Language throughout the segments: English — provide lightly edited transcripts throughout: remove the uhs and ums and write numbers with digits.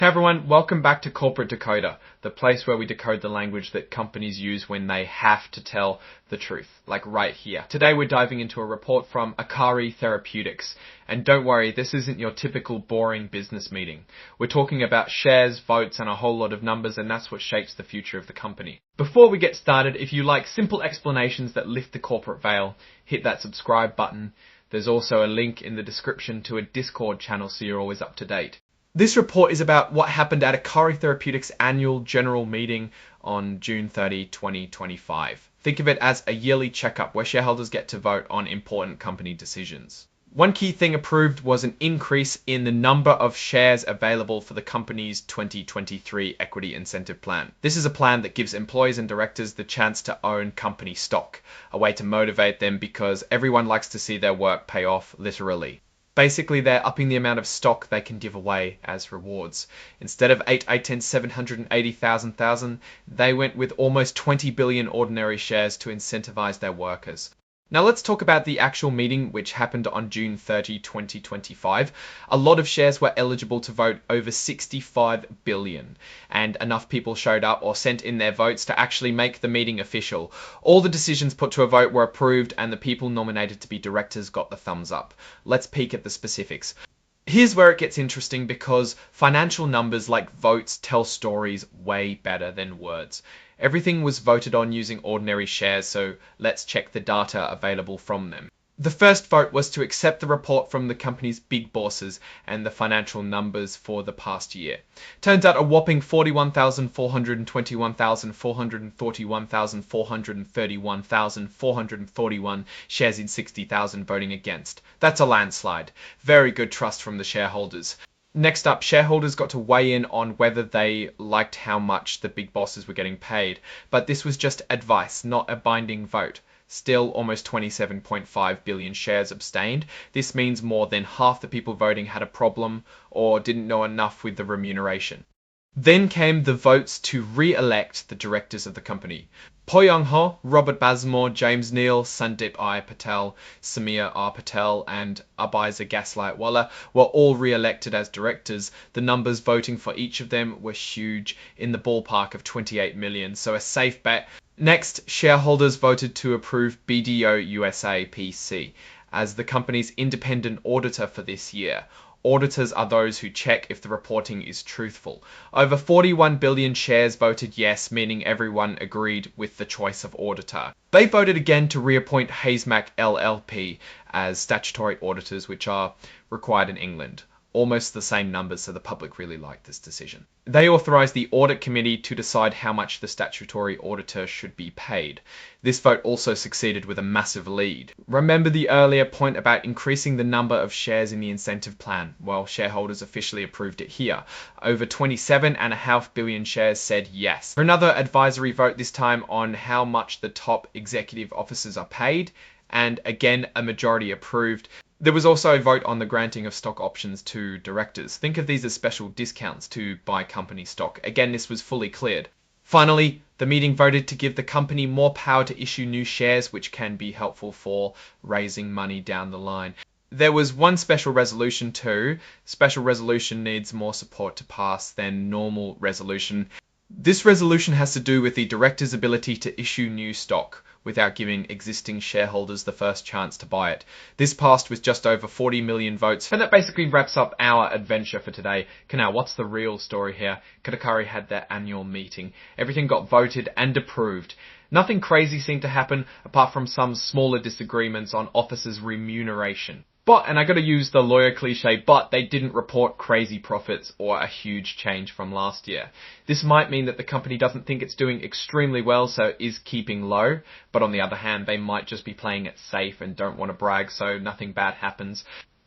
Hey everyone, welcome back to Corporate Decoder, the place where we decode the language that companies use when they have to tell the truth, like right here. Today we're diving into a report from Akari Therapeutics. And don't worry, this isn't your typical boring business meeting. We're talking about shares, votes, and a whole lot of numbers, and that's what shapes the future of the company. Before we get started, if you like simple explanations that lift the corporate veil, hit that subscribe button. There's also a link in the description to a Discord channel so you're always up to date. This report is about what happened at Akari Therapeutics' annual general meeting on June 30, 2025. Think of it as a yearly checkup where shareholders get to vote on important company decisions. One key thing approved was an increase in the number of shares available for the company's 2023 equity incentive plan. This is a plan that gives employees and directors the chance to own company stock, a way to motivate them because everyone likes to see their work pay off, literally. Basically, they're upping the amount of stock they can give away as rewards. Instead of 780,000, they went with almost 20 billion ordinary shares to incentivize their workers. Now let's talk about the actual meeting, which happened on June 30, 2025. A lot of shares were eligible to vote, over 65 billion, and enough people showed up or sent in their votes to actually make the meeting official. All the decisions put to a vote were approved and the people nominated to be directors got the thumbs up. Let's peek at the specifics. Here's where it gets interesting because financial numbers like votes tell stories way better than words. Everything was voted on using ordinary shares, so let's check the data available from them. The first vote was to accept the report from the company's big bosses and the financial numbers for the past year. Turns out a whopping 41,421,431,431,441 shares in 60,000 voting against. That's a landslide. Very good trust from the shareholders. Next up, shareholders got to weigh in on whether they liked how much the big bosses were getting paid, but this was just advice, not a binding vote. Still, almost 27.5 billion shares abstained. This means more than half the people voting had a problem or didn't know enough with the remuneration. Then came the votes to re-elect the directors of the company. Po Young-ho, Robert Bazmore, James Neal, Sandeep I. Patel, Samir R. Patel, and Abaiza Gaslightwala were all re-elected as directors. The numbers voting for each of them were huge, in the ballpark of 28 million, so a safe bet. Next, shareholders voted to approve BDO USA PC as the company's independent auditor for this year. Auditors are those who check if the reporting is truthful. Over 41 billion shares voted yes, meaning everyone agreed with the choice of auditor. They voted again to reappoint Hayesmack LLP as statutory auditors, which are required in England. Almost the same numbers, so the public really liked this decision. They authorised the audit committee to decide how much the statutory auditor should be paid. This vote also succeeded with a massive lead. Remember the earlier point about increasing the number of shares in the incentive plan? Well, shareholders officially approved it here. Over 27.5 billion shares said yes. Another advisory vote this time on how much the top executive officers are paid, and again a majority approved. There was also a vote on the granting of stock options to directors. Think of these as special discounts to buy company stock. Again, this was fully cleared. Finally, the meeting voted to give the company more power to issue new shares, which can be helpful for raising money down the line. There was one special resolution too. Special resolution needs more support to pass than normal resolution. This resolution has to do with the director's ability to issue new stock without giving existing shareholders the first chance to buy it. This passed with just over 40 million votes. And that basically wraps up our adventure for today. Now, what's the real story here? Akari had their annual meeting. Everything got voted and approved. Nothing crazy seemed to happen apart from some smaller disagreements on officers' remuneration. But, and I gotta use the lawyer cliche, but they didn't report crazy profits or a huge change from last year. This might mean that the company doesn't think it's doing extremely well, so is keeping low. But on the other hand, they might just be playing it safe and don't want to brag, so nothing bad happens.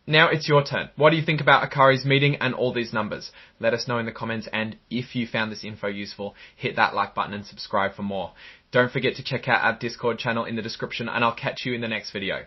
Now it's your turn. What do you think about Akari's meeting and all these numbers? Let us know in the comments, and if you found this info useful, hit that like button and subscribe for more. Don't forget to check out our Discord channel in the description, and I'll catch you in the next video.